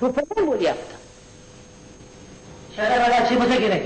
Tuffadan bo'lyapti. Sharavalarchi bo'lsa kerak.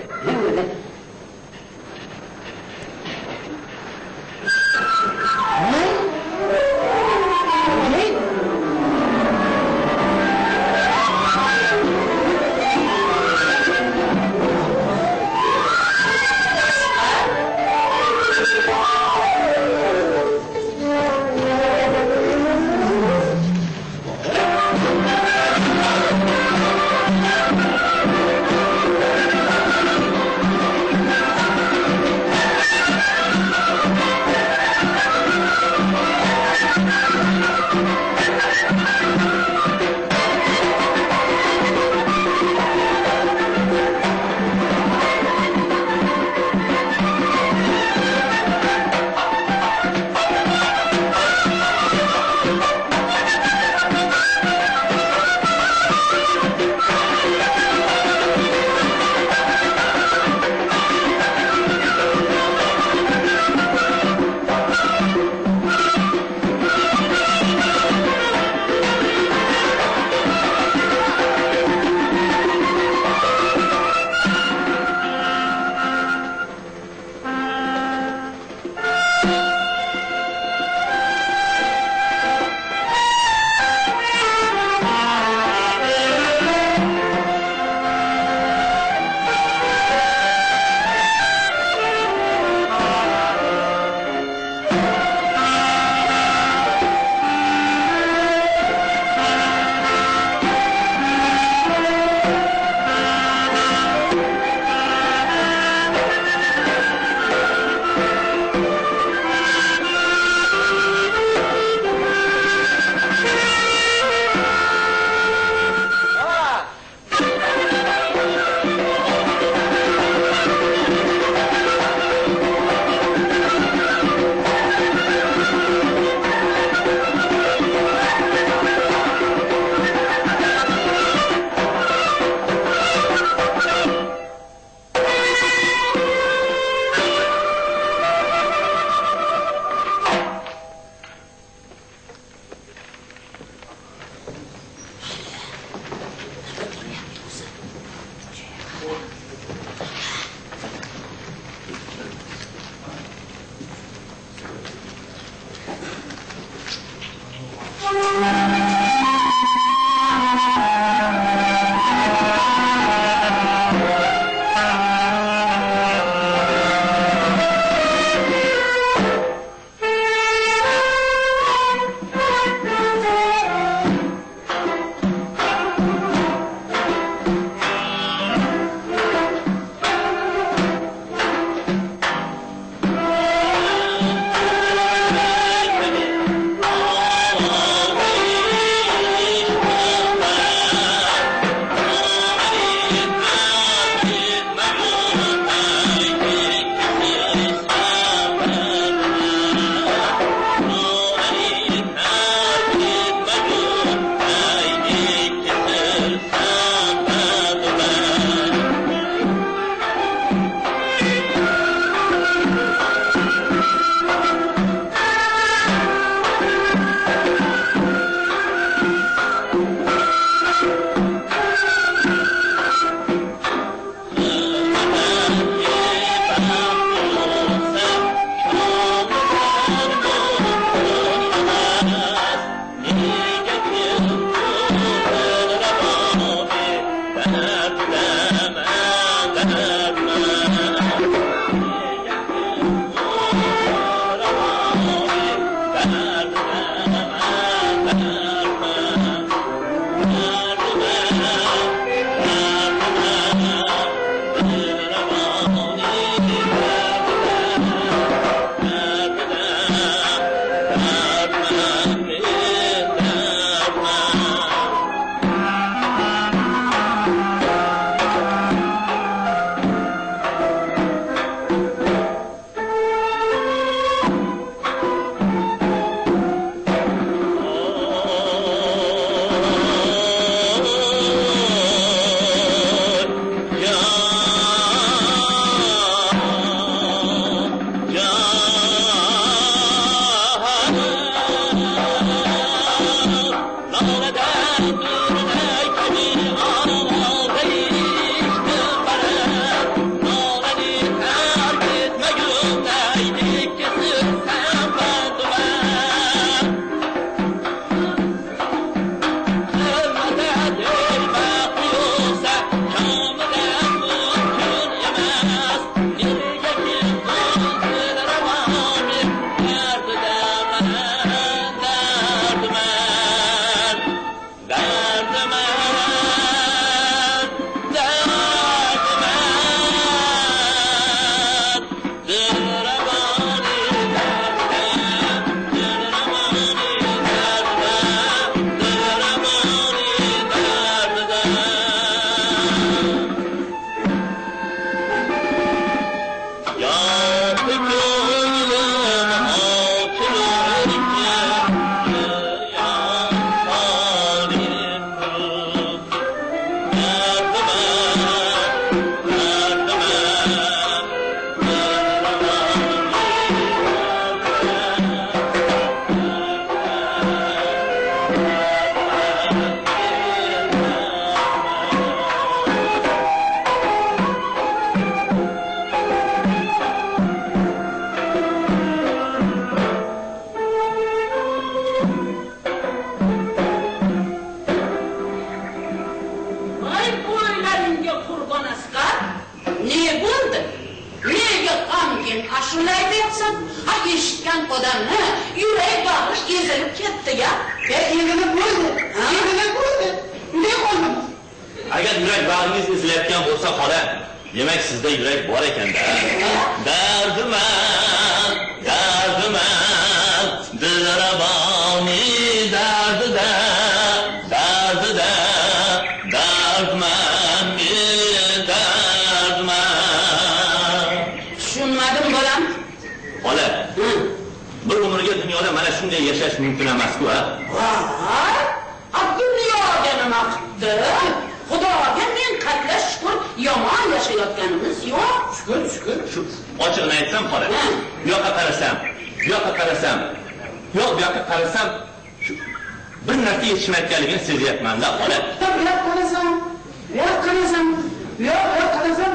qilyapsan? Ha, eshitgan odamni yurak bag'ish ezilib ketdi-ya. Ezilib bo'ldi. Ezilib bo'ldi. Unday qoldim. Agar yurak bag'ingiz ezilayotgan bo'lsa, xola, demak sizda yurak bor ekanda. Dardiman, dilraboni dardida, dardman, dardman. Tushunmadim bolam. Xola, bir umrga dunyoda mana shunday yashash mumkin emas-ku, ha? Voy, dunyoga nima qildi? Xudoga men qatla shukr yomon yashayotganimiz yo'q. Shukr. Shu ochiqni aytsam, xola, bu yoqqa qarasam, yo'q, bu yoqqa qarasam, shu bir narsa yetishmayotganligini sezyapman-da, xola. Bu yoqqa qarasam,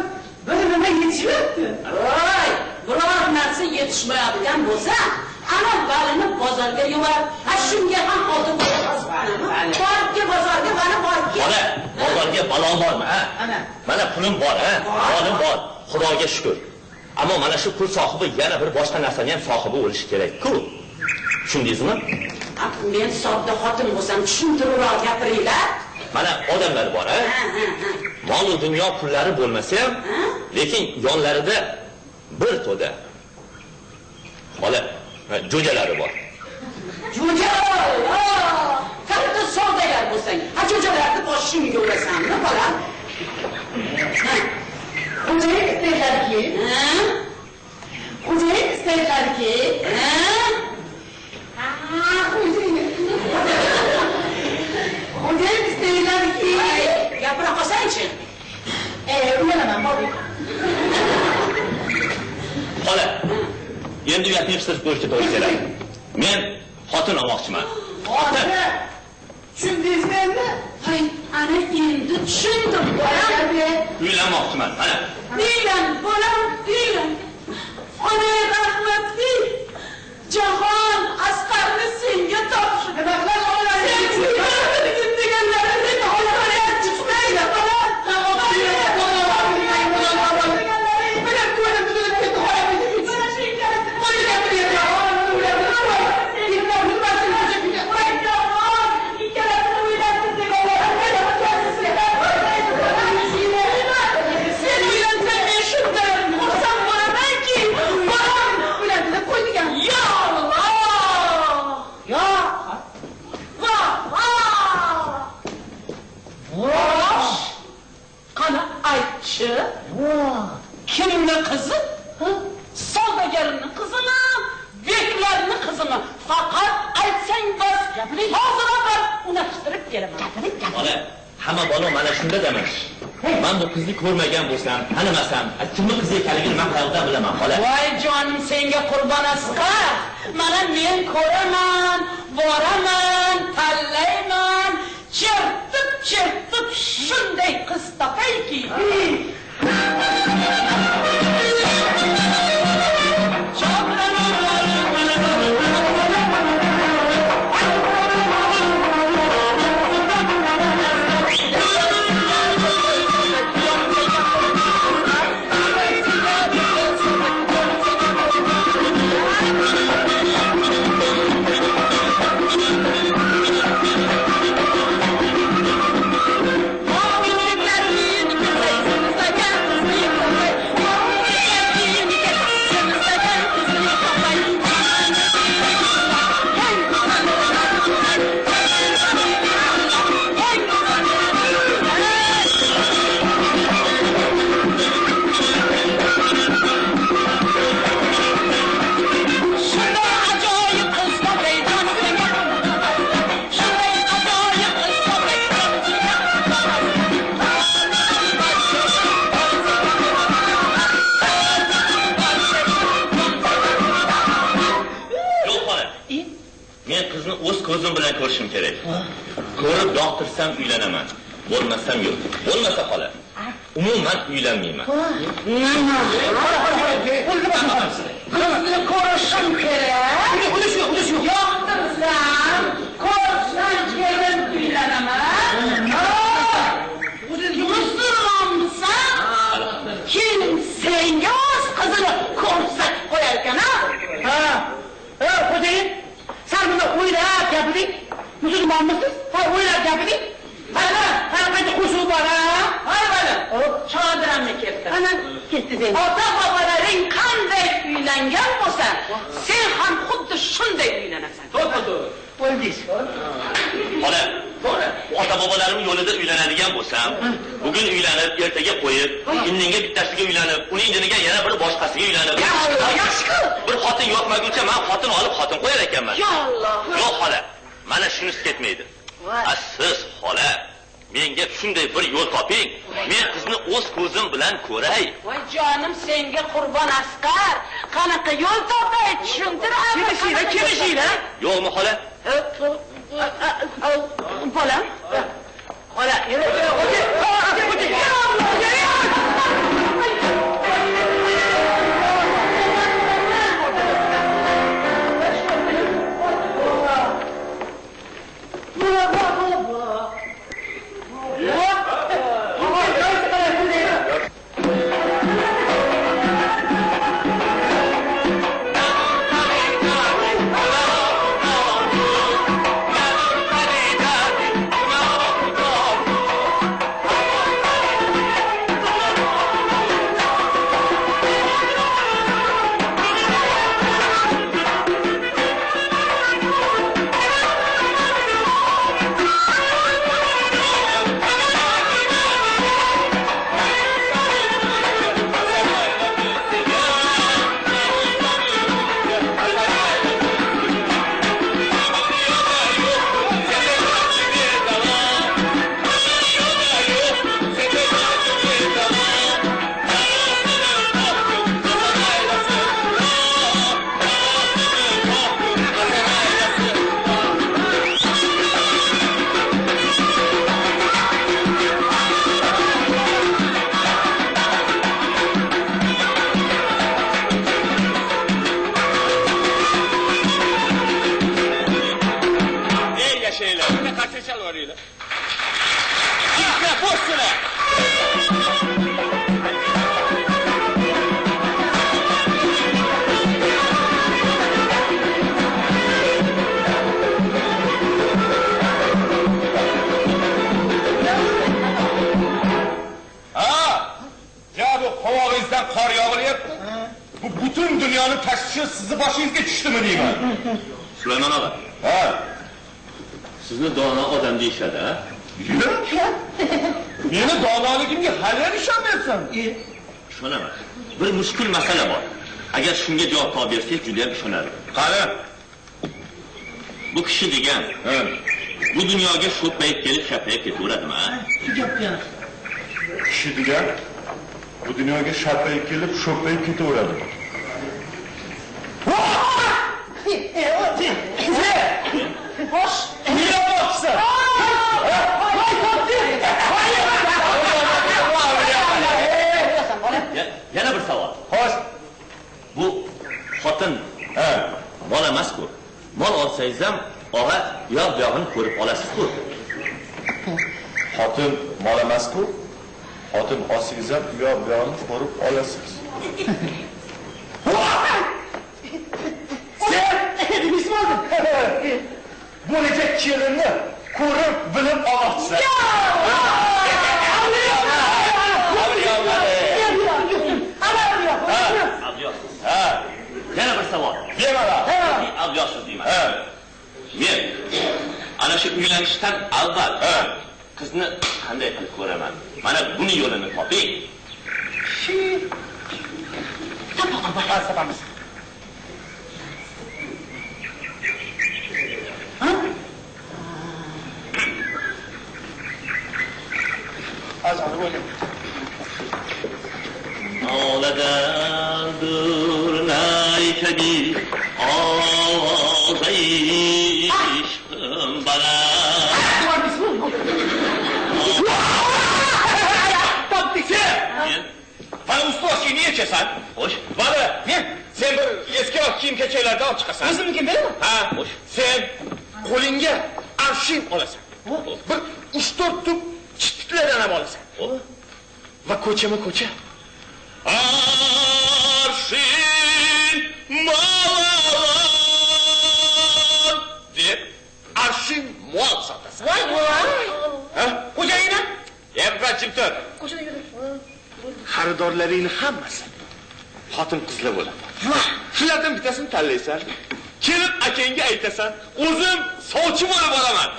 bir nima yetishmayapti. Voy, biror narsa yetishmayotgan bo'lsa, ana balini bozorga yuvar. Ha, shunga ham oldi bo'lasizmi? Borga bozorga mana borga. Xola, bozorga balon bormi, ha? Mana pulim bor, ha? Molim bor. Xudoga shukr. Ammo mana shu pul sohibi yana bir boshqa narsaning ham sohibi bo'lishi kerak-ku. Tushundingizmi? Men sodda xotin bo'lsam, tushuntiribroq gapiringlar. Mana odamlar bor, ha? Mol va dunyo pullari bo'lmasa ham, lekin yonlarida bir to'da xola jo'jalari bor. Jo'jalar, katta savdogar bo'lsang, ha jo'jalarni boshingga urasanmi, bolam? Xo'jalik istaylarki, xo'jalik istaylarki, gapira qolsang-chi. Uyalaman, bordik. Xola, endi uyatni yig'ishtirib qo'yishga to'g'ri keladi. Men xotin olmoqchiman. Xotin. Tushundingizmi endi? Hay, ana endi tushundim, bolam. Uylanmoqchiman, mana. Uylan, bolam, uylan. Ona rahmatli. Jahon Asqarni senga topshirdi. Nima qilasiz, oilangiz? Sen uylanmading deganlarini hozir chiqmaydi, bolam. Kimni qizi? Savdogarning qizimi? Beklarning qizimi? Faqat aytsang bas. Hozir unashtirib beraman. Xola, hamma bola mana shunda demas. Men bu qizni ko'rmagan bo'lsam, tanimasam, kimni qizi ekanligini men qayerdan bilaman, xola? Voy jonim, senga qurbon Asqar. Mana men ko'raman, boraman, tanlayman. Chertib shunday qiz topayki. ko'zim bilan ko'rishim kerak. Ko'rib yoqtirsam uylanaman. Bo'lmasam yo'q. Bo'lmasa xola. Umuman uylanmayman. Qizni ko'rishim kerak. Ulish yo'q. Yoqtirsam, ko'rsam kelin uylanaman. Musulmonsan? Kim senga o'z qizini ko'rsatib qo'yar ekan-a? omonmisiz? Ha, o'ylab gapiring. Mana qayta qo'shib bor, ha? Hay mana. Chodiramni ketdi. Ana ketdi sen. Ota bobolaring qanday uylangan bo'lsa, sen ham xuddi shunday uylanasan. To'g'ri. O'ldingiz. Xola, ota bobolarim yo'lida uylanadigan bo'lsam, bugun uylanib, ertaga qo'yib, indinga bittasiga uylanib, uning diniga yana bir boshqasiga uylanib. Yaxshi. Bir xotin yo'qmaguncha men xotin olib xotin qo'yar ekanman. Ya Alloh. Yo'q xola, mana shunisi ketmaydi. Siz xola, menga shunday bir yo'l toping, men qizni o'z ko'zim bilan ko'ray. Voy jonim, senga qurbon Asqar. Qanaqa yo'l topay, tushuntir. Kelishinglar. Yo'qmi xola? Bolam. Xola, Süleyman ağa. Sizni dono odam deyishadi, ha? Meni donoligimga hali ishonmayapsan. Ishonaman. Bir mushkul masala bor. Agar shunga javob topib bersak, juda ham ishonardim. Qani? Bu kishi degan, bu dunyoga sho'payib kelib shapayib ketaveradimi, ha? Kishi degan bu dunyoga shapayib kelib sho'payib ketaveradimi? Hoş. Niye baksın? Yana bir savol. Hoş. Bu xotin mol emas-ku. Mol olsangiz ham og'a yo'q buyog'ini ko'rib olasiz-ku. Xotin mol emas-ku. Xotin olsangiz ham yo'q buyog'ini ko'rib olasiz. Sen bismillah. Bo'lajak kelinni ko'rib bilib olmoqchisan. Yana bir savol. Bemalol. Abyoqsiz deyman. Men ana shu uylanishdan avval qizni qanday qilib ko'raman? Mana buni yo'lini toping. Topamiz. Ağladan durnay kebir ağzı işkım bana. Bana ustoz niye kesan? Hoş. Bana ne? Sen bir eski kiyim keçelerden alıp çıkasan. O'zimniki mi? Ha, hoş. Sen qo'lingga arshim olasan. Bir 3-4 tup chitiklardan ham olasan. Va ko'cha. Arşin malalar deb arşin mol sotasan. Voy voy. Ha? Xo'jayini? Yevra Jimtor. Xaridorlaringning hammasi xotin qizlar bo'ladi. Shulardan bittasini tanlaysan. Kelib akangga aytasan, o'zim sovchi bo'lib olaman.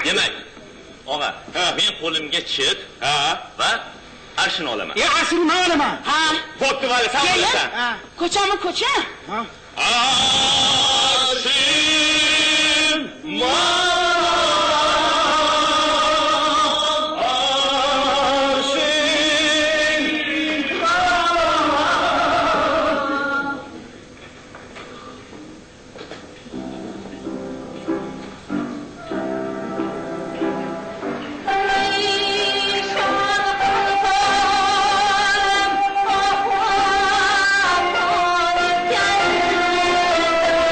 Demak, og'a, men qo'limga chit, va arshin olaman. Arshin nima olaman? Bo'pti, vali, sen olasan. Ko'chami ko'cha? Arshin Thank you.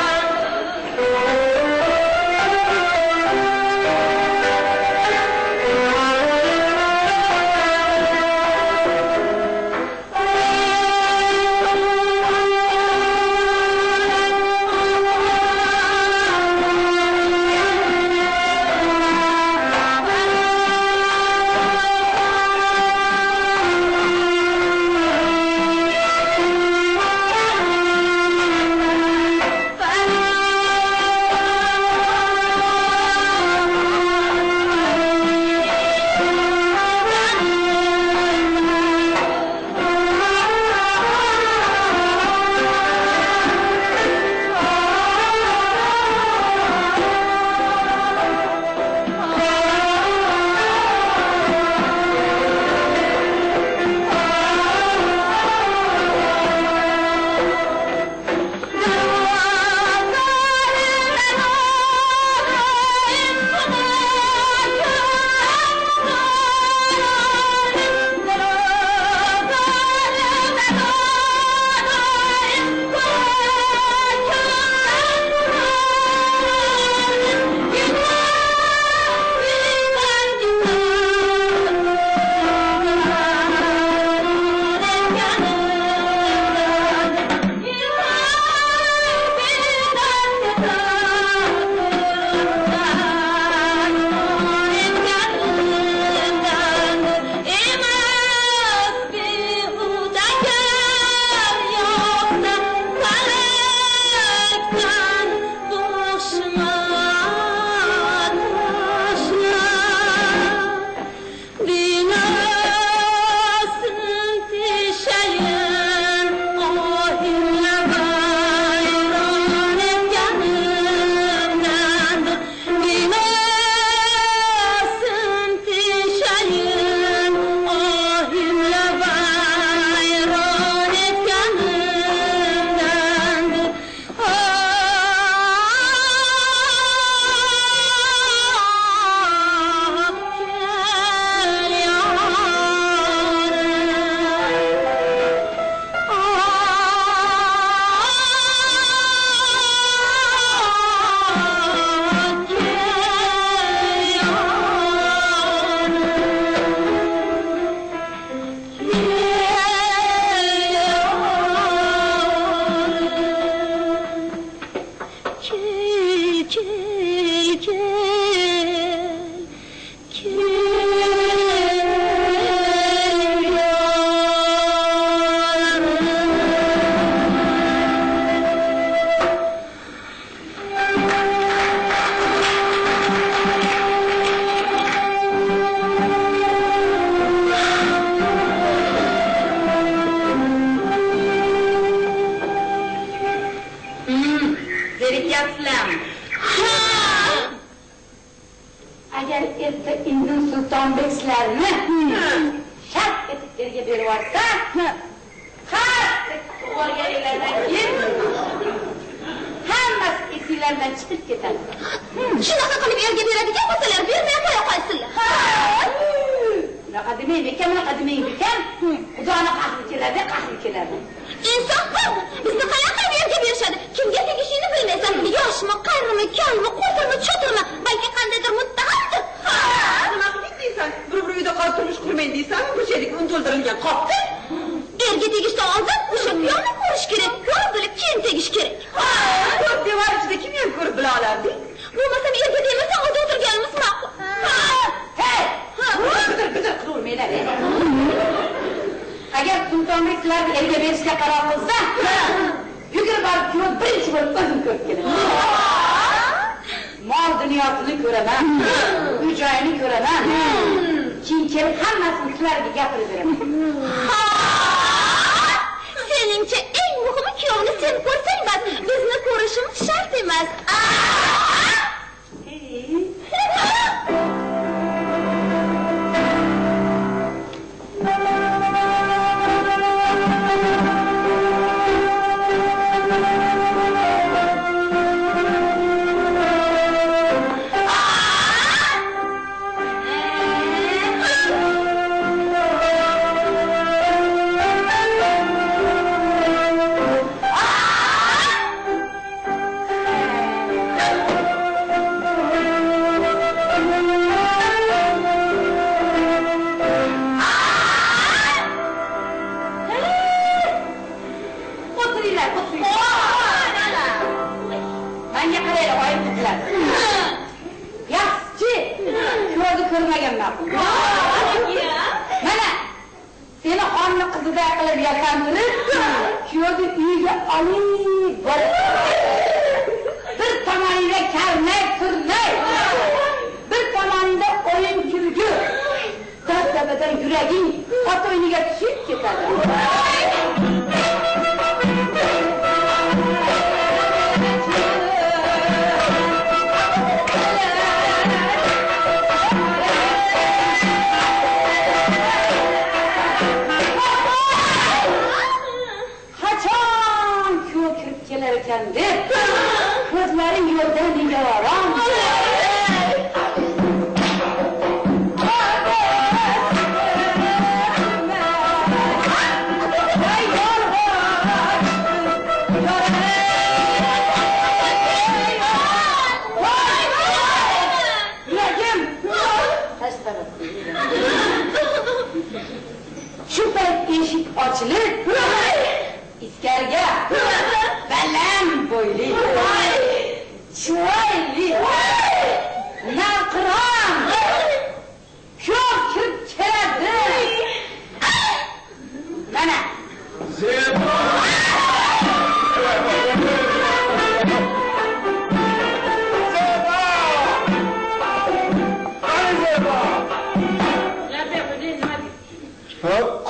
agar erta Indin Sultonbeklarni shart etib erga berib yuborsa, qattiq tug'ilganinglardan keyin hammasi esinglardan chiqib ketadi. Shunaqa qilib erga beradigan bo'lsalar, bermay qo'ya qolsinlar. Bunaqa demaydi ekan, bunaqa demaydi ekan. Xudoni qahri keladi, qahri keladi. Insof-ku, bizni qanaqa erga berishadi? Kimga tegishini bilmaysan. Yoshmi, qarimi, kalmi, qo'tirmi, cho'tirmi, balki qandaydir muttahamdir. Nima qilding deysan? Bir uyda qolib turmush qurmaydi deysanmi? Bu yerga un to'ldirilgan qopdi. Erga tegishdan oldin o'sha piyonni ko'rish kerak, ko'rib bilib keyin tegish kerak. Ko'p devor ichida kim ham ko'rib bila olardi? Bo'lmasam erga demasa oyda o'tirganimiz ma'qul. Hey! Bidir qilavermanglar. Agar Sultonbeklarni erga berishga qaror qilsa, yugurib borib kuyov birinchi bo'lib o'zim ko'rib kelaman. Mol dunyosini ko'raman, uy-joyini ko'raman. Keyin kelib hammasini sizlarga gapirib beraman. Seningcha eng muhimi kuyovni sen ko'rsang bas, bizni ko'rishimiz shart emas. Mana seni xonni qiziday qilib yasantirib, kuyovni uyiga olib borib, bir tomonida karnay, turnay, bir tomonida o'yin kulgu, dabdabadan yuraging ot o'yiniga tushib ketadi. Deb ko'zlaring yo'ldan nigoron. Shu payt eshik ochilib, ichkariga baland bo'yli, chiroyli, navqiron kuyov kirib keladi. Mana Zebo!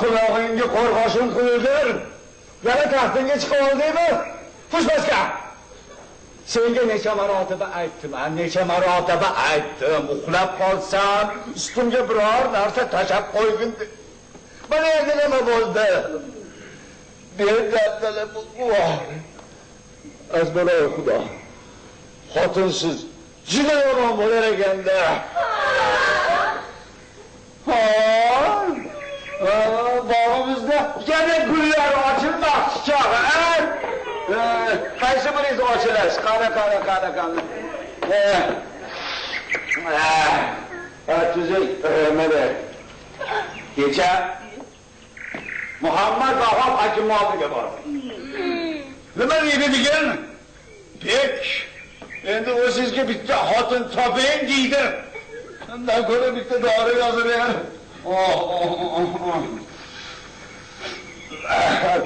Qulog'ingga qo'rg'oshin quyildir. Yana taxtingga chiqib oldingmi? Pushbaska. Senga necha marotaba aytdim, uxlab qolsam, ustimga biror narsa tashab qo'ygin deb. Mana endi nima bo'ldi? Bedadala bu. Azbaroy Xudo. Xotinsiz juda yomon bo'lar ekanda. Bog'imizda yana gullar ochilmoqchi chog'i. Qaysi biringiz ochilasiz? Qara. Tuzuk, mana kecha Muhammad Vahab hakim oldiga bordi. Nima deydi degan? Bek, endi o'zingizga bitta xotin toping deydi. Undan ko'ra bitta dori yoziring.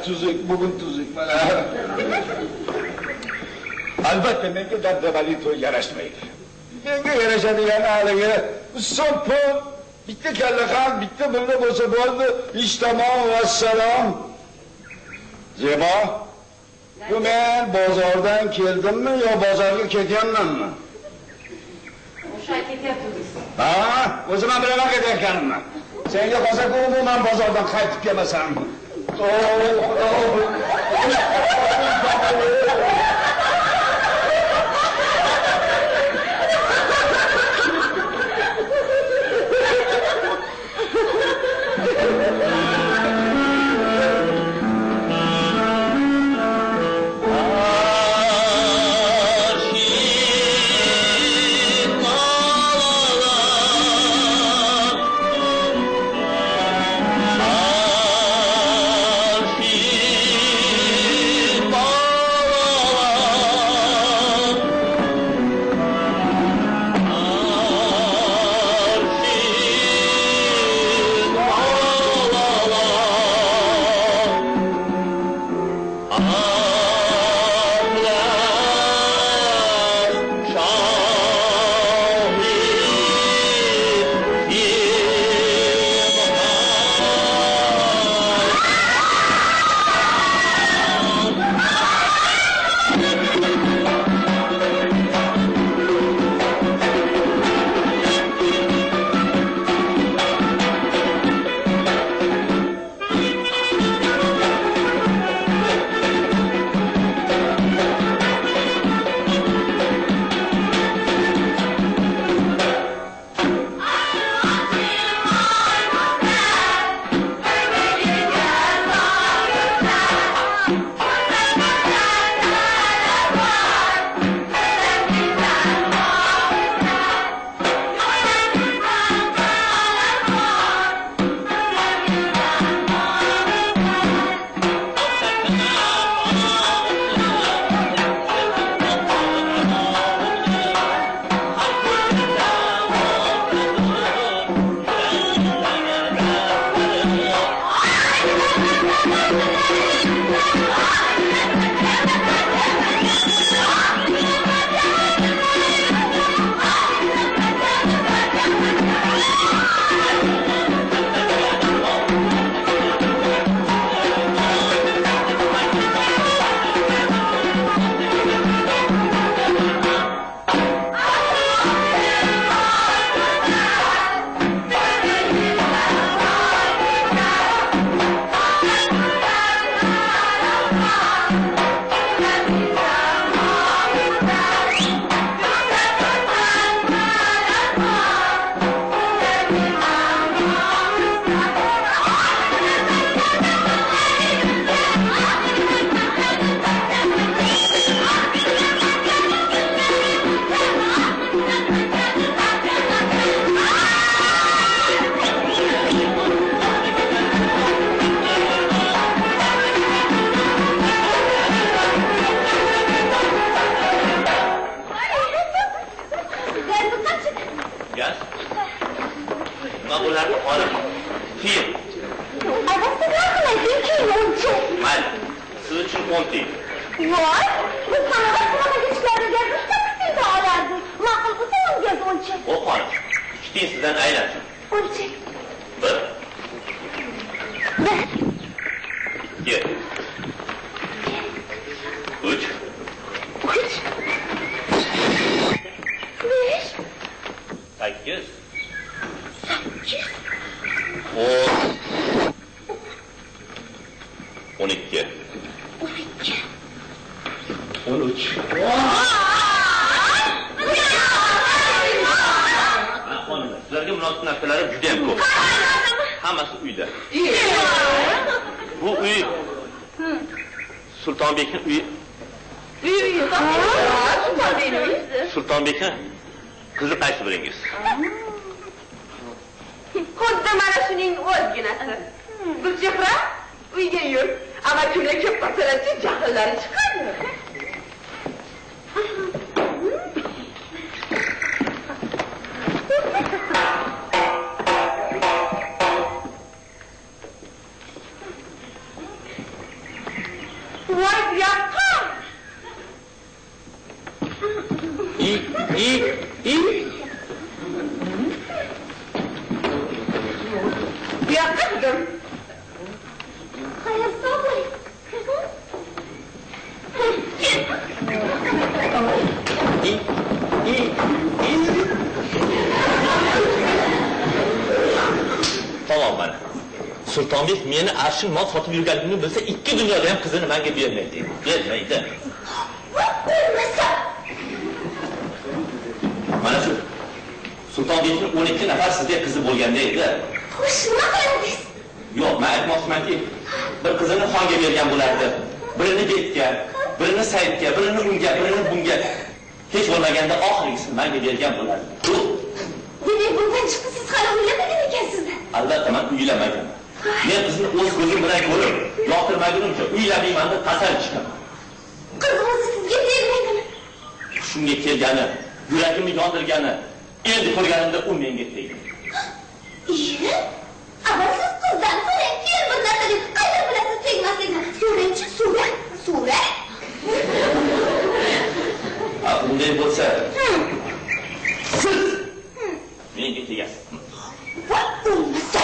Tuzuk, bugun tuzuk mana. Albatta menga dabdabali to'y yarashmaydi. Menga yarashadigan haligi so'pol bitta kallaqam, bitta bunda bo'lsa bo'ldi. Ishtamon va salom. Zebo, bu men bozordan keldimmi yo bozorga ketganmanmi? O'sha ketyapmiz. Ha, o'zim ham bilaman ketayotganimni. Senga qolsa-ku umuman bozordan qaytib kelmasam. Tamam mana. Sultonbek meni arshin mol sotib yurganligimni bilsa, ikki dunyoda ham qizini menga bermaydi. Bermaydi. Mana shu Sultonbekning 12 nafar sizga qizi bo'lganda edi. Xo'sh, nima qiladingiz? Yo'q, men aytmoqchimanki, bir qizini xonga bergan bo'lardi. Birini betga, birini saytga, birini unga, birini bunga. Hech bo'lmaganda oxirgisini menga bergan bo'lardi. Demak, bundan chiqib siz hali o'ylamagan ekansiz-da. Albatta, men uylamaganman. Men qizni o'z ko'zim bilan ko'rib, yoqtirmagunimcha uylamayman deb qasam ichaman. Qizingiz sizga tegmaydimi? Shunga kelgani, yuragimni yondirgani, endi ko'rganimda u menga tegdi. Iye? Avval siz qizdan so'rang, keyin bir narsa deb qayerdan bilasiz tegmasligini? So'rangchi, so'rang. Bunday bo'lsa, siz menga tegasiz. Va bo'lmasa.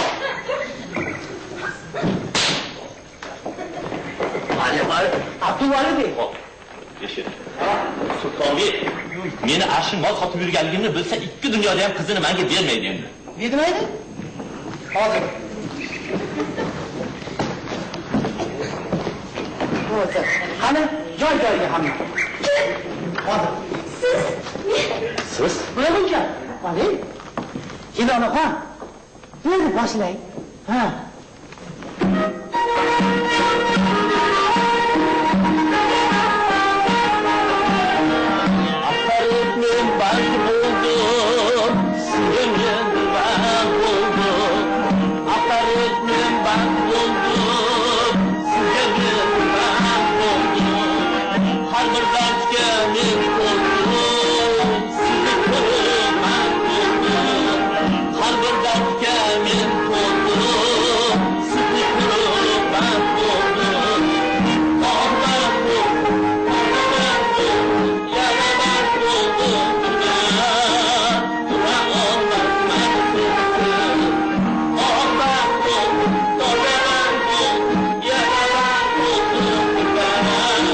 Abduvali hop. Yashir. Sultonbek meni arshin mol sotib yurganligimni bilsa, ikki dunyoda ham qizini menga bermaydi endi. Bermaydi? Hozir. Qani, joy-joyiga hamma. Hozir. Siz? Bo'lguncha. Qani? Keyin onaxon. Endi boshlang. Ha. Afaritmin band buldum, sizden ben buldum. Afaritmin band buldum, sizden ben buldum. Her bir dardga men buldum, sizni ko'rib ben buldum. Her bir dardga men buldum, sizni ko'rib ben buldum. Ağlar buldum, ağlar buldum, yaralar buldum dünya. Duran olmaz ben sizsiz. Ağlar buldum, ağlar buldum, yaralar buldum dünya. Duran olmaz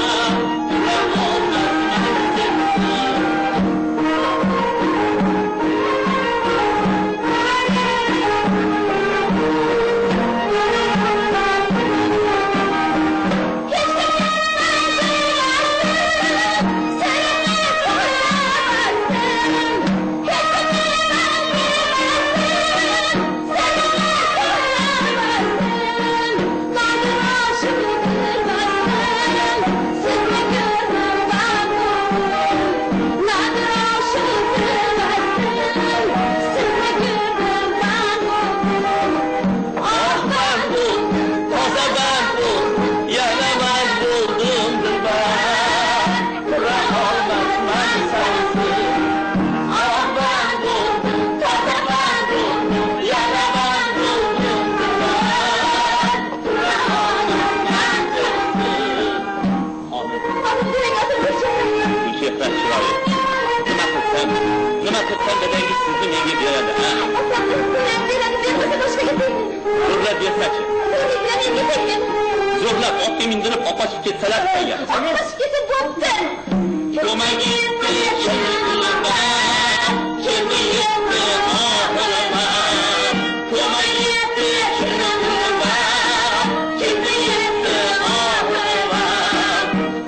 ben sizsiz. Ah ben buldum, toza ben buldum, yaramaz buldum ben. Duran olmaz ben sensiz. Ah ben buldum, toza ben buldum, yaramaz buldum ben. Duran olmaz ben sensiz. Amin. Mükeffel çırayı. Nima qilsam dadangiz sizni menga beradi, ha? Zo'rlab bersachi? Zo'rlab otga mindirib oqashib ketsalar qayga? Oqashib ketib bo'pti. Ko'magingizga kelmayman, kelmayapti oxirima. Ko'magingizga kelmayman, kelmayapti oxirima.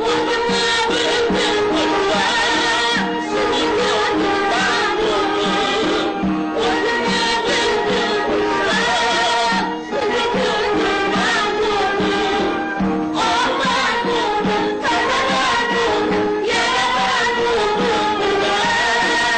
O'zimni bildim qo'ysa, sizni ko'rdim ben buldum. O'zimni bildim qo'ysa, sizni ko'rdim ben buldum. Ah ben buldum, toza ben buldum, yaralar buldum ben.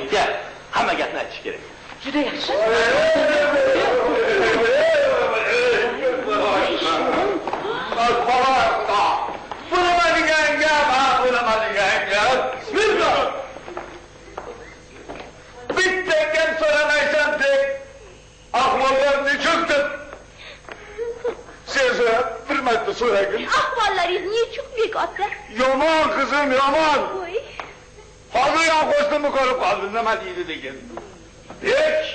menga hamma gapni aytish kerak. Juda yaxshi. Bitta gap so'ramaysan deb ahvollarni cho'kdim. Sen bir marta so'ragin. Ahvollaringiz nechuk bekotda? Yomon qizim, yomon. Voy. Hozir yolg'izlikni ko'rib qoldim, nima deydi degan. Bek,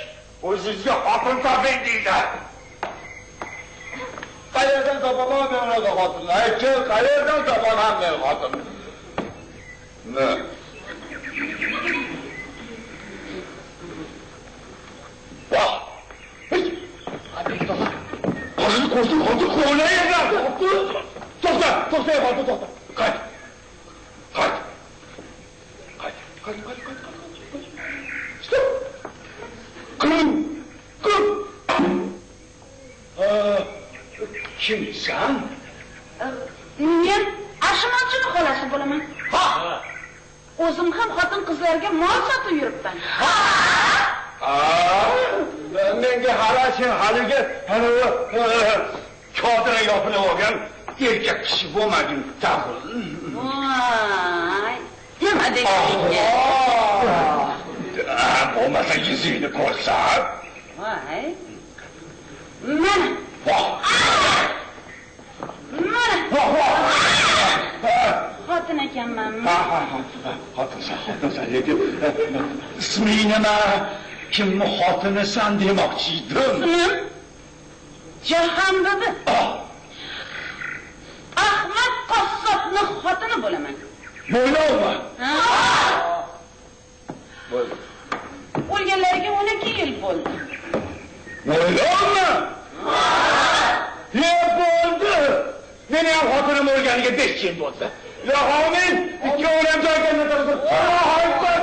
o'zingizga xotin toping deydi. Qayerdan topaman men unaqa xotinni? Aytchi, qayerdan topaman men xotinni? Ne? Vah! Hadi topa. Hozir ko'rsin, hozir qo'ylayapman. To'xta, to'xta. Qayt. Stop. Kim? Kimsan? Men Ashmonchini xolasi bo'laman. Ha! O'zim ham xotin-qizlarga mol sotib yuribman. Menga qarashin haliga chodira yopilib olgan erkak kishi bo'lmading, taqul. Voy, nima deyapsiz? Bo'lmasa yuzingni ko'rsat. Voy. Mana. Xotin ekanman. Xotinsan, lekin isming nima? Kimni xotinisan demoqchi edim. Ismim Jahon bibi. Ahmad qassobning xotini bo'laman. Bo'ladimi? O'lganlariga 12 yil bo'ldi. Bo'ladimi? Ne bo'ldi? Meni ham xotinim o'lganiga 5 yil bo'ldi. Ya homin, ikkovlam joyga turibdi. Allohu akbar.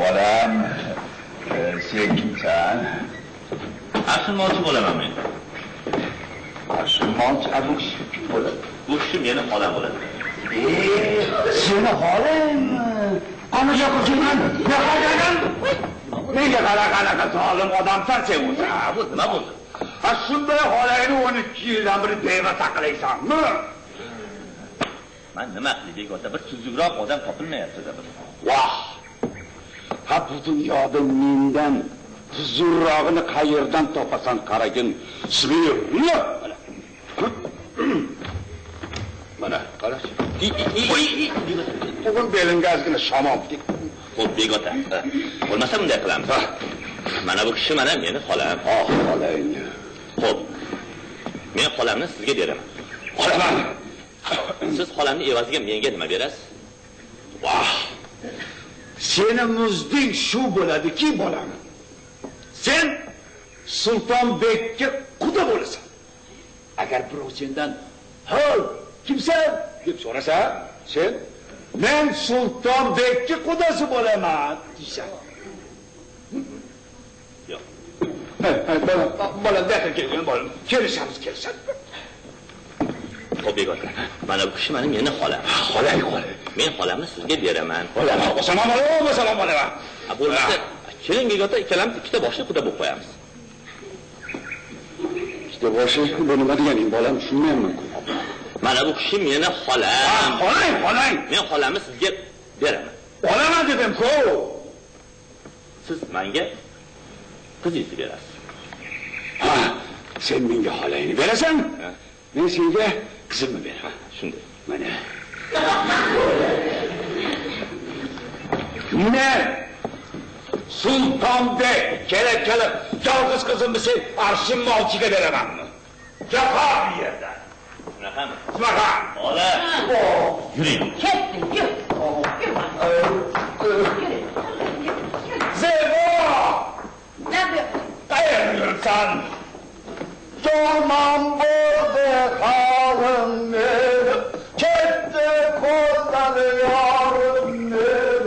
Bolam, sen kimsan? Ashmonchi bo'laman men. Molchi abush bo'ladi. Bu kishi meni xolam bo'ladi. Seni xolang. Ana yoqqa kelgan. Nega qanaqa zolim odamsan sen o'zi? Bu nima bo'ldi? Ha shunday xolangni 12 yildan beri beva saqlaysanmi? Men nima qilay begona bir tuzukroq odam topilmayapti-da. Voh! Ha bu dunyoda mendan tuzukroqni qayerdan topasan qaragin. Bismillah. Mana, qarash. Bugun belingizgina shamol. Xo'p, begona. Bo'lmasa bunday qilamiz. Mana bu kishi mana meni xolam. Xolang. Xo'p. Men xolamni sizga beraman. Olaman. Siz xolamni evaziga menga nima berasiz? Voh! Seni muzding shu bo'ladiki, bolam. Sen Sultonbekka quda bo'lasan. Agar birov sendan "Hoy, kimsan?" deb so'rasa, sen "Men Sultonbekka qudasi bo'laman" deysan. Yo'q. Bolam, dakika kelgan bolam. Kelishamiz. Xo'p, begona. Mana bu kishi meni xolam. Xolang. Men xolamni sizga beraman. Assalomu alaykum. Bo'lmasa, keling begona, ikkalamiz ikkita boshli quda bo'lib qo'yamiz. İşte boshi bu nima deganing bolam, tushunmayman. Mana bu kishi meni xolam. Xolang. Men xolamni sizga beraman. Olaman dedim-ku. Siz menga qizingizni berasiz. Ha, sen menga xolangni berasan? Men senga qizimni beraman. Shunday. Mana. Ne? Sultonbek, kelib, yolg'iz qizimni sen Arshim Molchiga beramanmi? Jafo bu yerda. Shunaqami? Shunaqa. Ola. Yuring. Ketdim, yur. Zebo! Nima? Qayerga yuribsan? Yolman bo'ldi halim meni, ketdi ko'zdan yorim meni.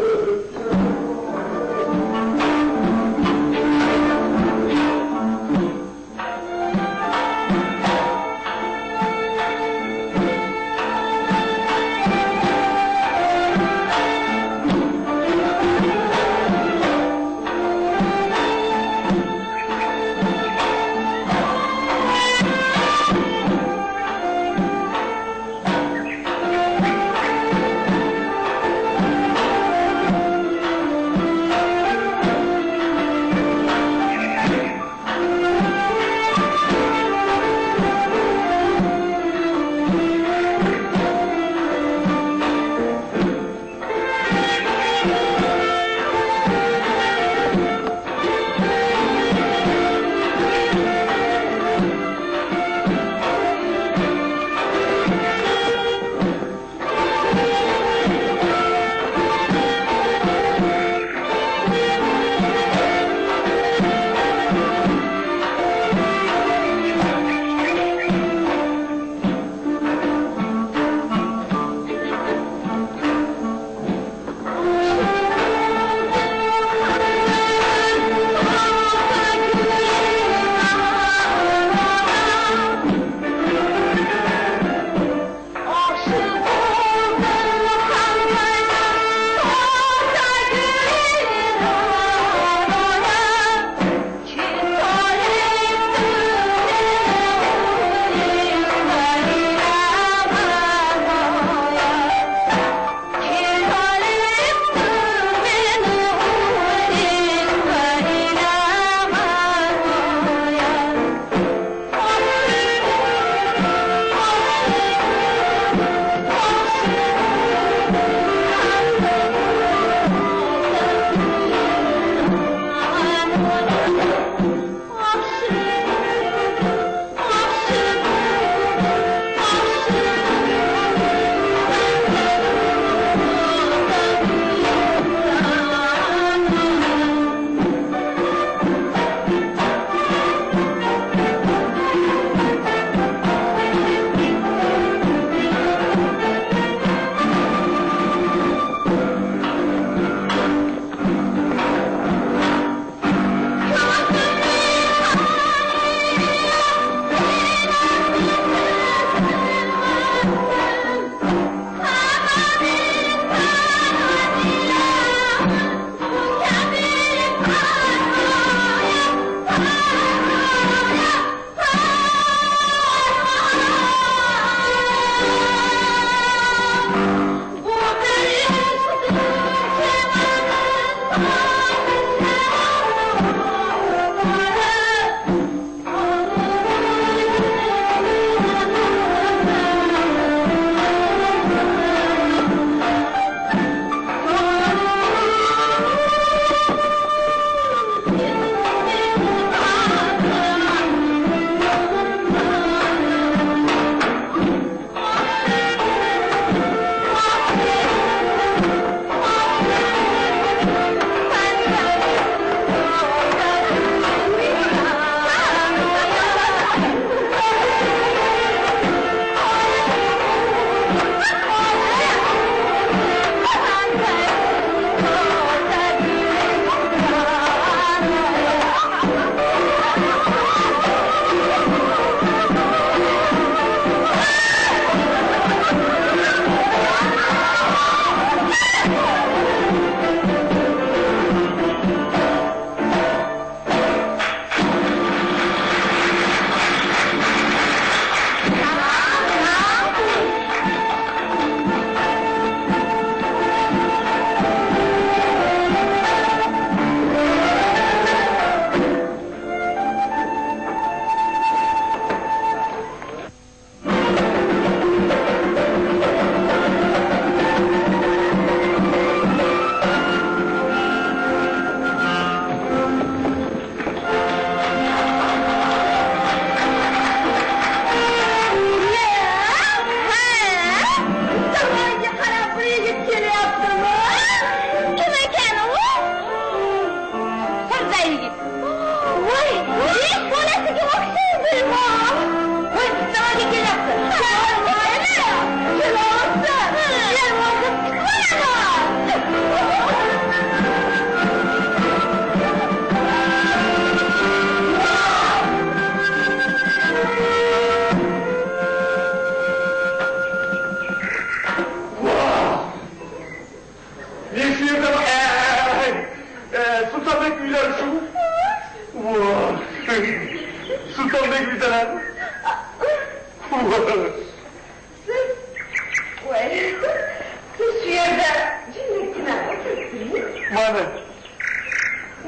Siz şu yerda jimlikgina o'tiribsiz. Mana.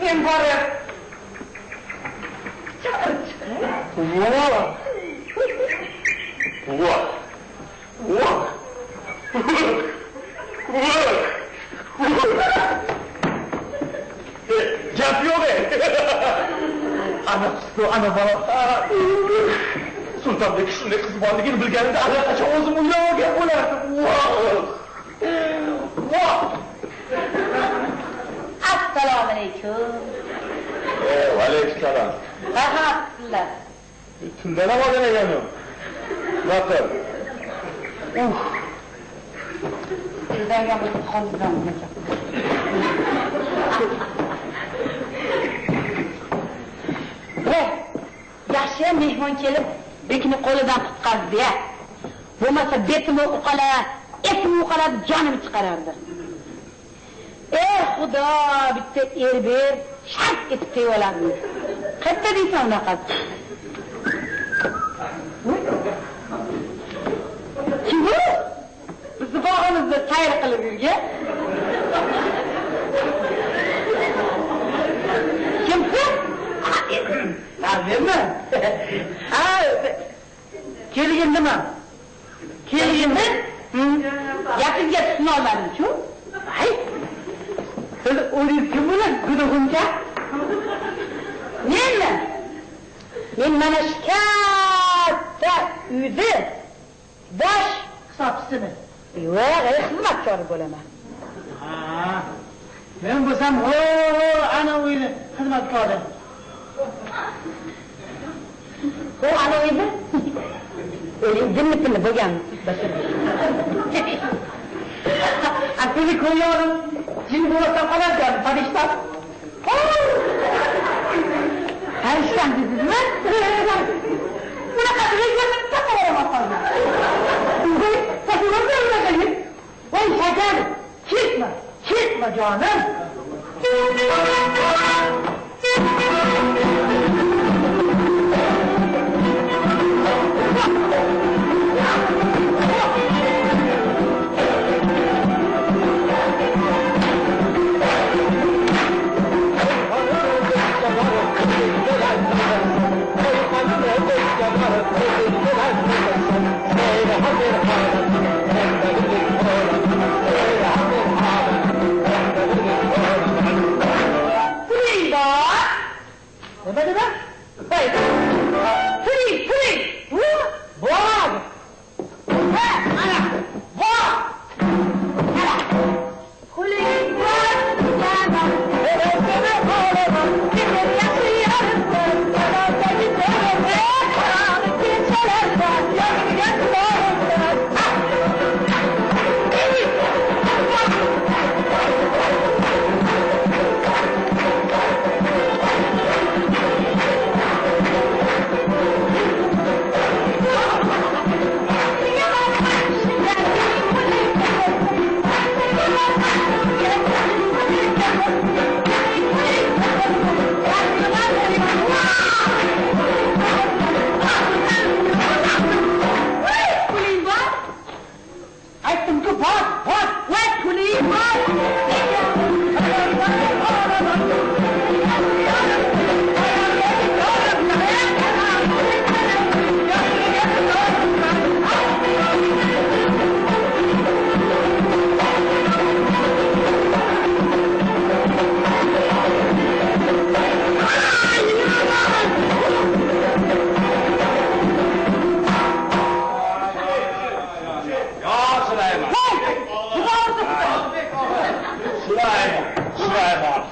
Men borib chaqirib chiqay. Gap yo'q. Ana bola. Sultonbek shunday qiz borligini bilganida allaqachon o'zim uylangan bo'lardim. Assalomu alaykum. Va alaykum salom. Rahmatulloh. Tundan ham olgan ekanman. Naqar. Sizlarga bu xonadon necha? Yaxshi mehmon kelib, bekni qo'lidan qutqazdi-ya. Bo'lmasa betimi uqalar, etimi uqalar, jonim chiqarardi. Ey Xudo, bitta er ber, shart etib tevalardi. Qayerda deysan unaqa? Kim bu? Bizni bog'imizda sayr qilib yurgan. Kimsiz? Tabiiymi? Ha, kelgindimi? Kelgindi? Gapingga tushuna olmadim-ku. Hay. Siz o'zingiz kim bo'lasiz, guduguncha? Men mana shu katta uyda bosh hisobchisiman. Yo'q, xizmatkori bo'laman. Ha. Men bo'lsam, ana uyni xizmatkori. O ana uyda? O'zing jinnipini bo'lgan. Akili ko'yyorum. Jin bo'lsa qoladi, farishta. Farishta dedingizmi? Bunaqa qilganni taqaveraman. Voy shakar, ketma jonim.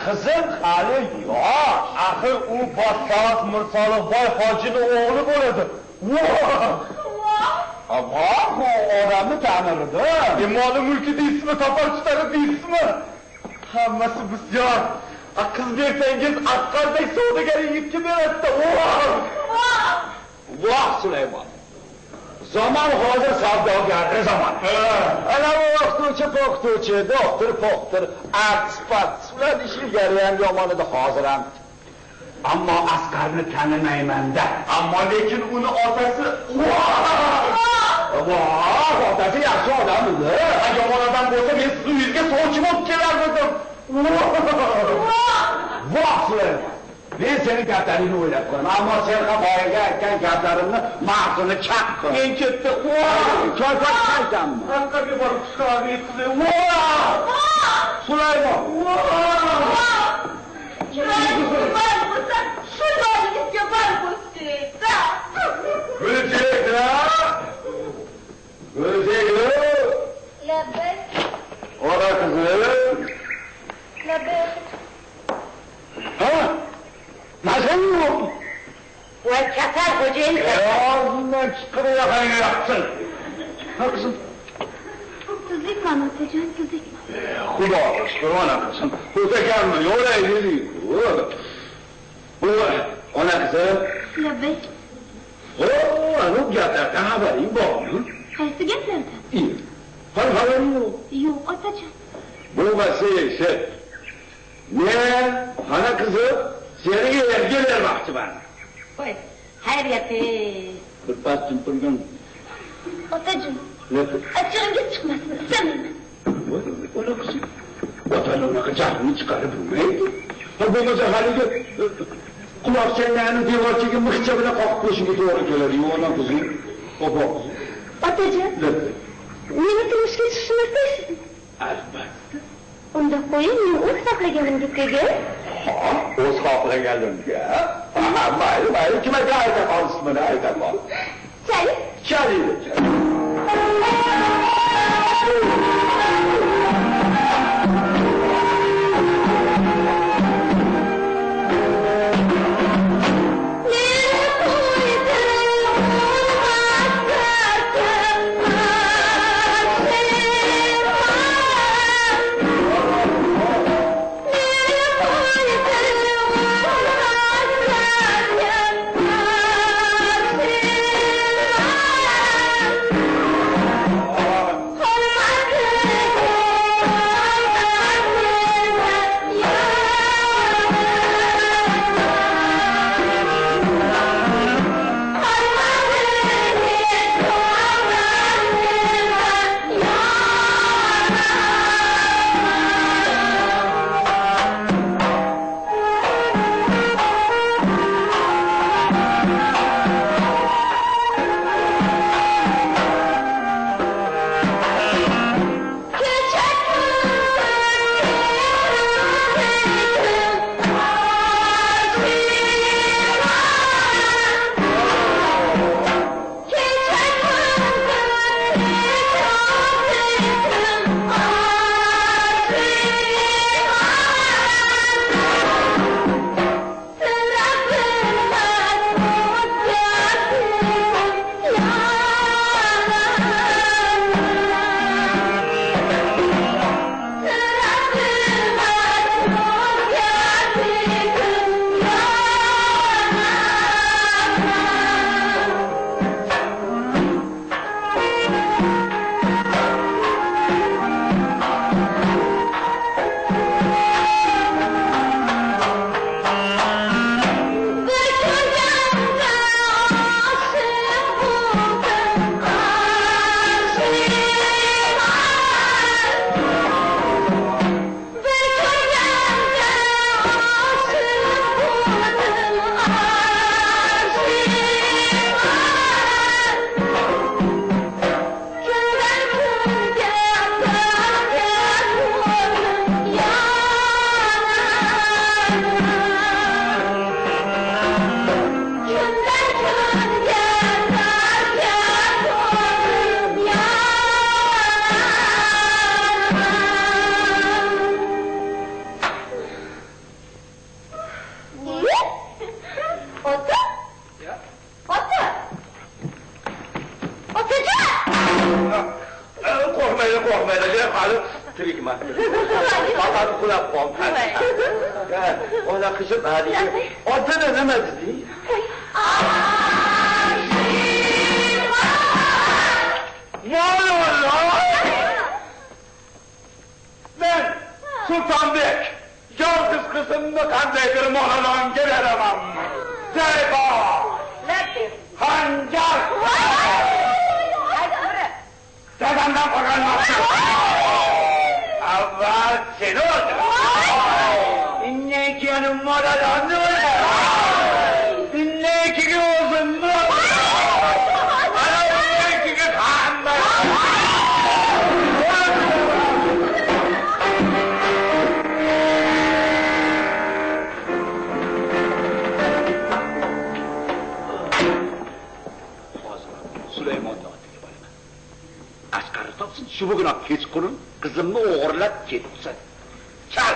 Qizim hali yo'q. Axir u Bossaloq Mirsolig'boy hojining o'g'li bo'ladi. Voh, odamni tanirdi. Moli mulki deysizmi, topar tutadi deysizmi? Hammasi bisyor. Qiz bersangiz Asqardek savdogar yigitga beradi-da. Voh, Sulaymon. Zaman hozir savdogarlik zamoni. Ana bu o'qituvchi, doktor, artist, ular ishlari ham yomon edi hozir ham. Ammo Asqarni tanimayman-da. Ammo lekin uni otasi otasi yaxshi odam-edi. Yomon odam bo'lsa, men siz uyingizga sovchi bo'lib kelardim. Vohlar. Men seni gaplaringni o'ylab qo'yaman, ammo sen ham boyaga aytgan gaplarimni mag'zini chaq qil. Men ketdi. Choy qaytammi? Anqaga borib chiqarib yetdi. Sulaymon. Shundoligizga borib o'tdingda. G'o'zak. Labbay. Ora qizim. Labbay. Ha? Nasıl yok? Voy kasal xo'jayin. Ağzından çıkırıyor yapacaksın. Ha kızım? Tuzlikman otajon, tuzlikman. Xudo aşkına ona kızım. O'ta gelme, oraya geliyor. Bu ona kızım. Labbay. Ana gaplardan haberin bormi? Qaysi gaplardan? İyi. Haberin yok. Yo'q, otajon. Bu meselesi. Ne? Ana kızım? Seni yerge vermoqchiman. Voy, xayriyat-e. Bir pastim turgan. Otajon. Ne? Achchig'ingiz chiqmasin, istamayman. Ona kızım. Vatanı unaqa jahlini chiqarib bo'lmaydi. Ha bo'lmasa haligi quloq chenlarni devorchiga mixcha bilan qoqib qo'yishiga to'g'ri keladi. Yo'q kızım. Opa. Otajon. Meni turmushga chiqishni istaysizmi? Albatta. Unda qo'ying, men o'z xohlaganimga tegay. Ha, o'z xohlaganimga. Ha, mayli, kimga ayta qolsizmi, aytaman. Chali. Chali. Tirikman. Faqat uxlab qoldim. Ona qishib hadiga. Otini nima dedi? Men Sultonbek yolg'iz qizimni qandaydir mo'g'ilonga beraman. Zaybo. Hanjar. benden korunmasın. Avval seni öldür. İnneki yanım modalandı mı? İnneki gibi olsun mu? Bana inneki gibi kandı. Süleyman Dağı'ya bayına. Askarı tapsın, şu bugün kechqurun qizimni o'g'irlab ketsin. Çal!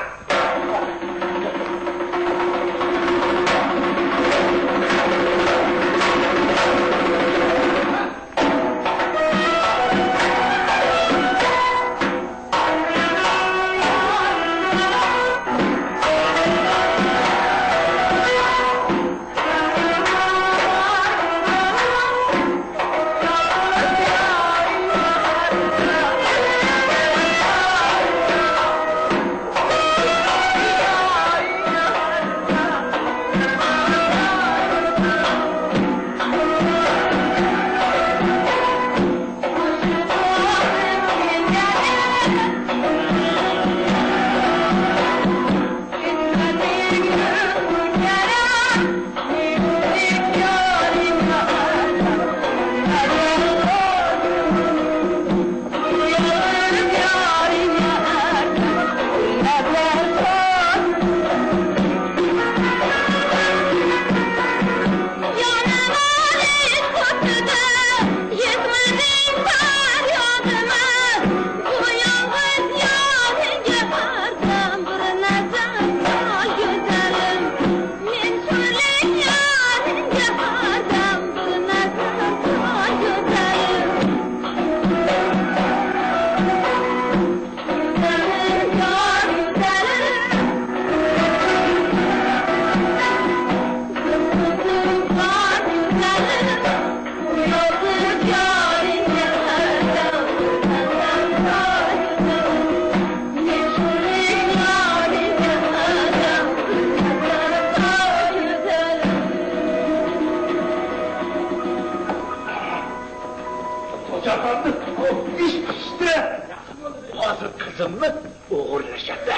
İşte! Hazır kızımı uğurlaşadı.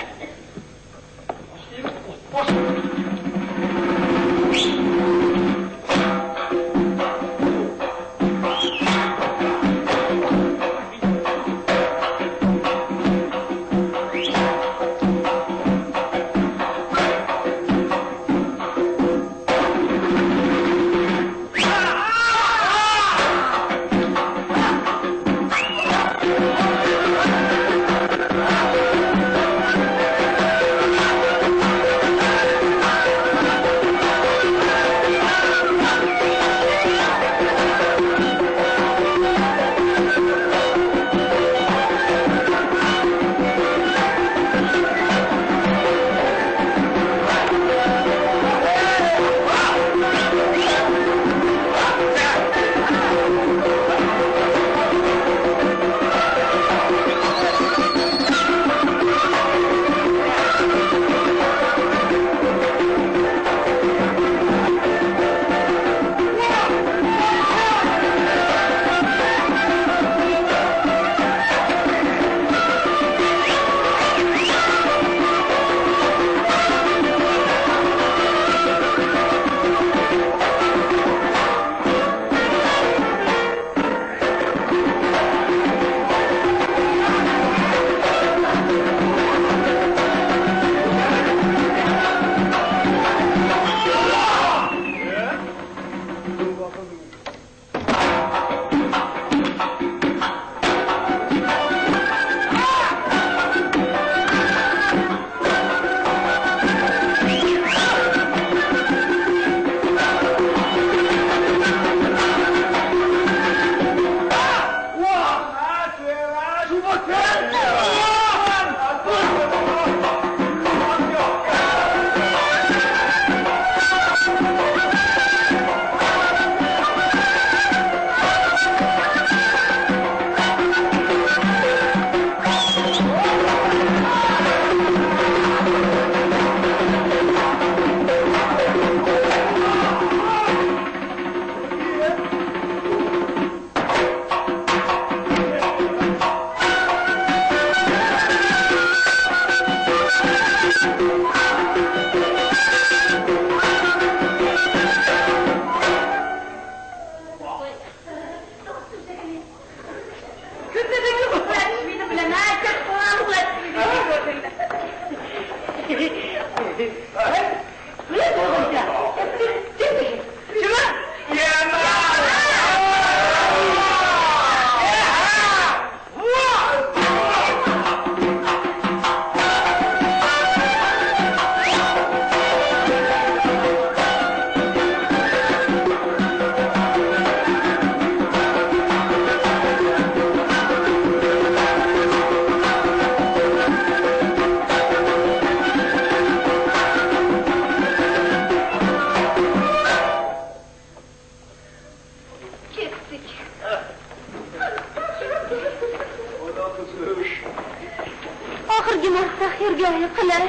Oxirgi marta xayrgohli qilay.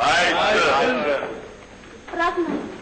Aytdi. Rahmat.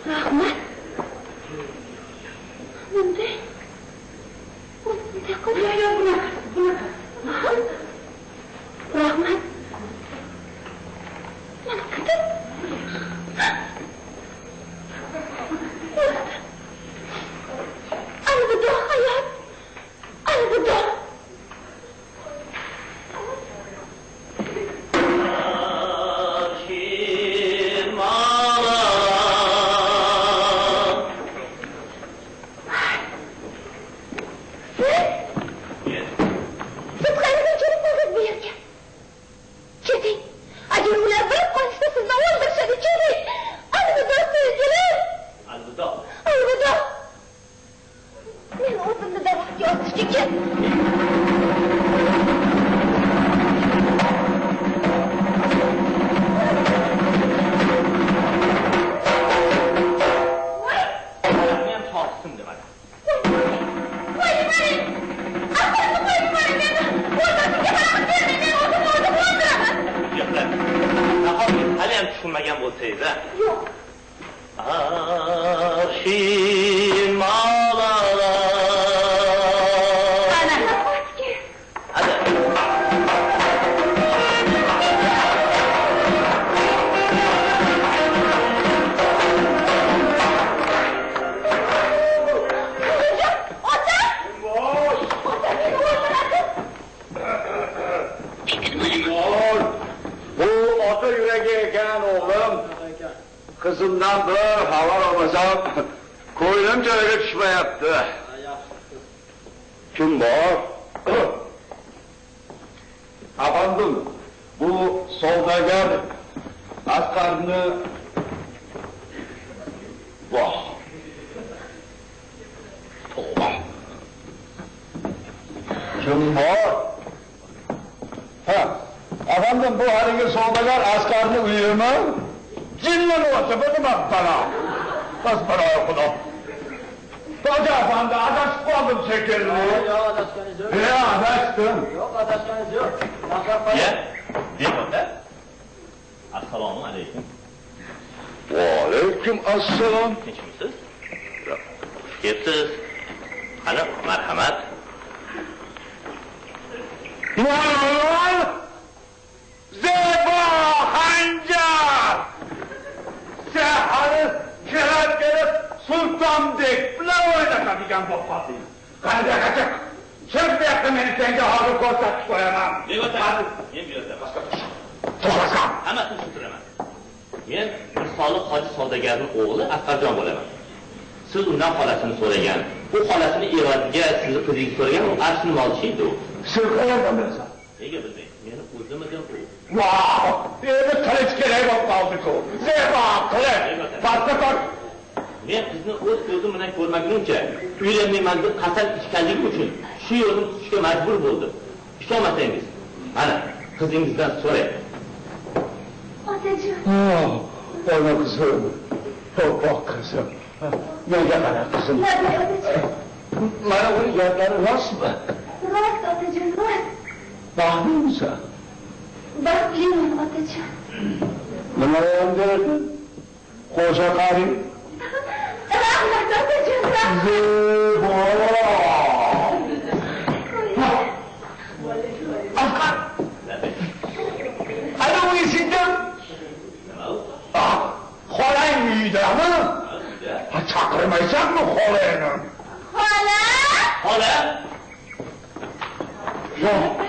Rahmat. Bunday qilib bunaqa. Rahmat. Mana qilib. Alvido hayot. Alvido. Kızımdan bir hava olmasam, koynum joyiga tushmayapti. Kim bor? Efendim, bu savdogar Asqarni... Vah! Tavba! Kim bor? Ha, efendim bu haligi savdogar Asqarni uyimi? Cinlen olsa benim bana. Nasıl bana okudu? Hoca efendi, adaşık oldum şekerini. Yok, adaşkanız yok. Adaştım. Yok, adaşkanız yok. Ya, deyapti. Assalomu alaykum. Va alaykum assalom. Tinchmisiz? Xush kelibsiz. Qani, marhamat. Voy! Zebo Hancar! Sehari kelib sultondek bilan o'ynatadigan bo'lib qolding. Qanday qachaq? Şimdi yakın beni sence hali ko'rsatib qo'yaman. Men o'taman. Men bu yerda boshqa to'g'risam. hammasini tushuntiraman. Men Soliq hoji savdogarning o'g'li Asqarjon bo'laman. Siz undan xolasini so'ragan. U xolasini evaziga sizni qizingiz so'ragan, u aslini molchiydi u. Siz qayerdan bilasan? Nega bilmayman? Meni o'zimidan u. Vau! Endi qilich kerak bo'lib qoldi-ku. Zebo qilich. Pastga qo'y. Men qizni o'z ko'zim bilan ko'rmagunimcha uylanmayman deb qasam ichganligi uchun shu yo'lni tutishga majbur bo'ldim. Ishonmasangiz, mana qizingizdan so'rang. Otajon. Ona kızım. Bak kızım. Nega qara kızım? Nima otajon? Mana bu gaplari rostmi? Rost otajon, rost. Baxtlimisan? Baxtliman otajon. Nima deyapti? Qo'sha qaring. Rahmat otajon, rahmat. Zebo! Asqar! Ana u esingdami? Xolang uydami? Chaqirmaysanmi xolangni? Xola? Xola? Yo'q.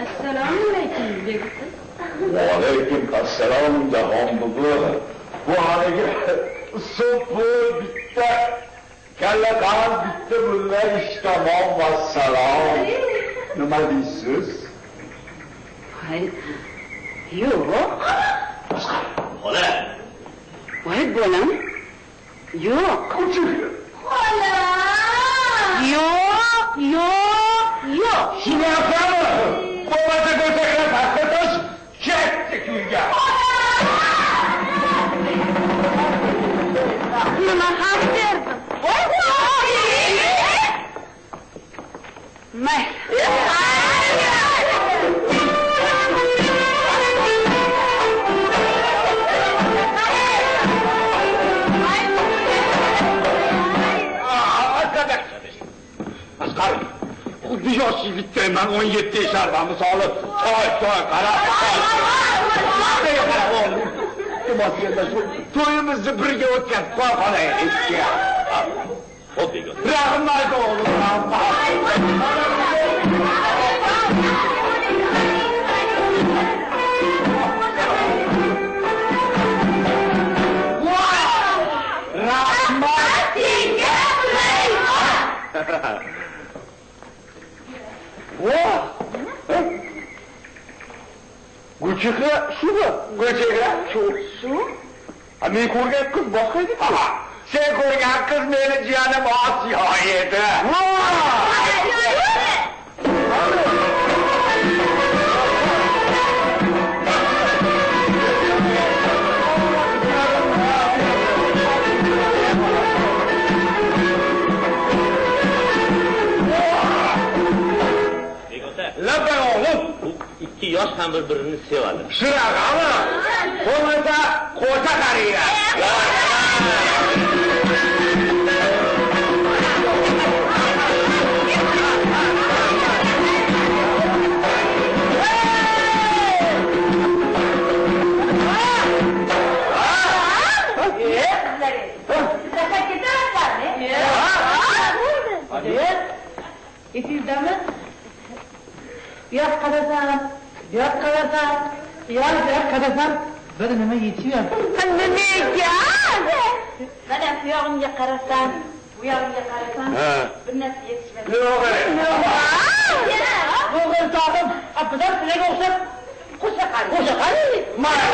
Assalomu alaykum, begim. Aleyküm asselam Cahan bubu. Bu haligi so'pi bitta, kalla qan bitta bunlar ishtamon vassalom. Nima deysiz? Hayır. Yo'q. Xola. Voy bolam. Yo'q. Xola. Yo'q, yo'q, yo'q. Shuni yapamı? Babacı götürüne patlataş, çektik uyga. Nima ham derdim. Mayli. Ben 17 yaşardan misali toy qarab. Qarab oğlum. To'yimizni birga o'tkazib qo'yaylik. Xo'p, begona. Rahmat oğlum, rahmat. Gulchehra shumi? Gulchehra shu. Men ko'rgan qiz boshqa edi. Sen ko'rgan qiz meni jiyanim Osiyo edi. Labay oğlum. Bu ikki yosh ham bir-birini sevadi. Shirag'ami? Qo'lida qo'ta qariydi. Esingizmi? Yo'q qarasam, bir nima yetishyapti. Nega? Mana bu yog'imga qarasam, bu yog'imga qarasam, bir narsa yetishmayapti. O'g'il tog'im, apidan sizlarga o'xshab qo'sha qari. Mana